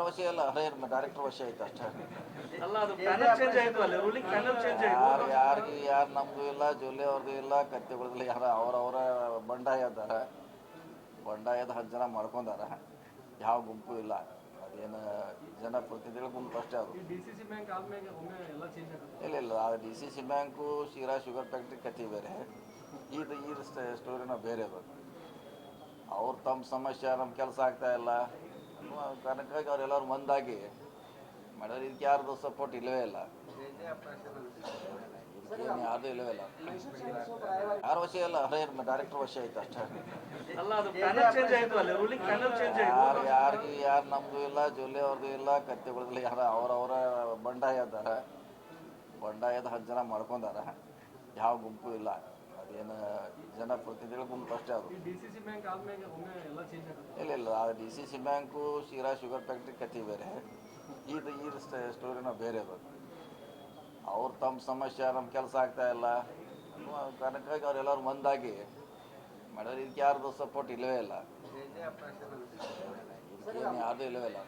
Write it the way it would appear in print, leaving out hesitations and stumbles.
ವಶ ಇಲ್ಲ ಡೈರೆಕ್ಟರ್ ವಶ ಐತೆ ಅಷ್ಟೇ. ಅಲ್ಲ ಅದು ಪ್ಯಾನಲ್ ಚೇಂಜ್ ಆಯಿತು ಅಲ್ಲಿ ರೂಲಿಂಗ್ ಪ್ಯಾನಲ್ ಚೇಂಜ್ ಆಯಿತು. ಯಾರು ನಮ್ಮದು ಇಲ್ಲ, ಜೊಲ್ಲೆ ಅವ್ರದ್ದು ಇಲ್ಲ, ಕತ್ತೆಗಳದ್ದು ಯಾರು ಅವರವರ ಬಂಡಾಯ ಅದಾರ. ಬಂಡಾಯದ 10 ಜನ ಮಾಡ್ಕೊಂಡಾರ. ಯಾವ ಗುಂಪು ಇಲ್ಲ. ಅದೇನು ಜನಪ್ರತಿನಿಧಿಗಳ ಗುಂಪು ಅಷ್ಟೇ ಅದು. DCC ಬ್ಯಾಂಕ್ ಆದ್ಮೇಲೆ ಒಮ್ಮೆ ಎಲ್ಲ ಚೇಂಜ್ ಆಗುತ್ತೆ. ಇಲ್ಲ ಆ DCC bank, Sira sugar factory ಕತೆ ಬೇರೆ, ಈ ಸ್ಟೋರಿನ ಬೇರೆ ಅದು. ಅವ್ರು ತಮ್ಮ ಸಮಸ್ಯೆ ನಮ್ಮ ಕೆಲಸ ಆಗ್ತಾ ಇಲ್ಲ ಅನ್ನುವ ಕಾರಣಕ್ಕಾಗಿ ಅವರೆಲ್ಲರೂ ಒಂದಾಗಿ ಮಾಡಿದ್ರೆ ಇದಕ್ಕೆ ಯಾರ್ದು ಸಪೋರ್ಟ್ ಇಲ್ಲವೇ ಇಲ್ಲ. ಇದಕ್ಕೇನು ಯಾವುದೂ ಇಲ್ಲವೇ ಇಲ್ಲ. ಯಾರು ವಶ ಇಲ್ಲ, ಡೈರೆಕ್ಟರ್ ವಶ ಐತೆ ಅಷ್ಟೇ. ಅಲ್ಲ ಅದು ಪ್ಯಾನಲ್ ಚೇಂಜ್ ಆಯಿತು ಅಲ್ಲಿ ರೂಲಿಂಗ್ ಪ್ಯಾನಲ್ ಚೇಂಜ್ ಆಯಿತು. ಯಾರು ನಮ್ಮದು ಇಲ್ಲ, ಜೊಲ್ಲೆ ಅವ್ರದ್ದು ಇಲ್ಲ, ಕತ್ತೆಗಳದ್ದು ಯಾರು ಅವರವರ ಬಂಡಾಯ ಅದಾರ. ಬಂಡಾಯದ 10 ಜನ ಮಾಡ್ಕೊಂಡಾರ. ಯಾವ ಗುಂಪು ಇಲ್ಲ. ಅದೇನು ಜನಪ್ರತಿನಿಧಿಗಳ ಗುಂಪು ಅಷ್ಟೇ ಅದು. DCC ಬ್ಯಾಂಕ್ ಆದ್ಮೇಲೆ ಒಮ್ಮೆ ಎಲ್ಲ ಚೇಂಜ್ ಆಗುತ್ತೆ. ಇಲ್ಲ ಆ DCC bank, Sira sugar factory ಕತೆ ಬೇರೆ, ಈ ಸ್ಟೋರಿನ ಬೇರೆ ಅದು. ಅವ್ರು ತಮ್ಮ ಸಮಸ್ಯೆ ನಮ್ಮ ಕೆಲಸ ಆಗ್ತಾ ಇಲ್ಲ ಅನ್ನುವ ಕಾರಣಕ್ಕಾಗಿ ಅವರೆಲ್ಲರೂ ಒಂದಾಗಿ ಮಾಡಿದ್ರೆ ಇದಕ್ಕೆ ಯಾರ್ದು ಸಪೋರ್ಟ್ ಇಲ್ಲವೇ ಇಲ್ಲ. ಇದಕ್ಕೇನು ಯಾವುದೂ ಇಲ್ಲವೇ ಇಲ್ಲ.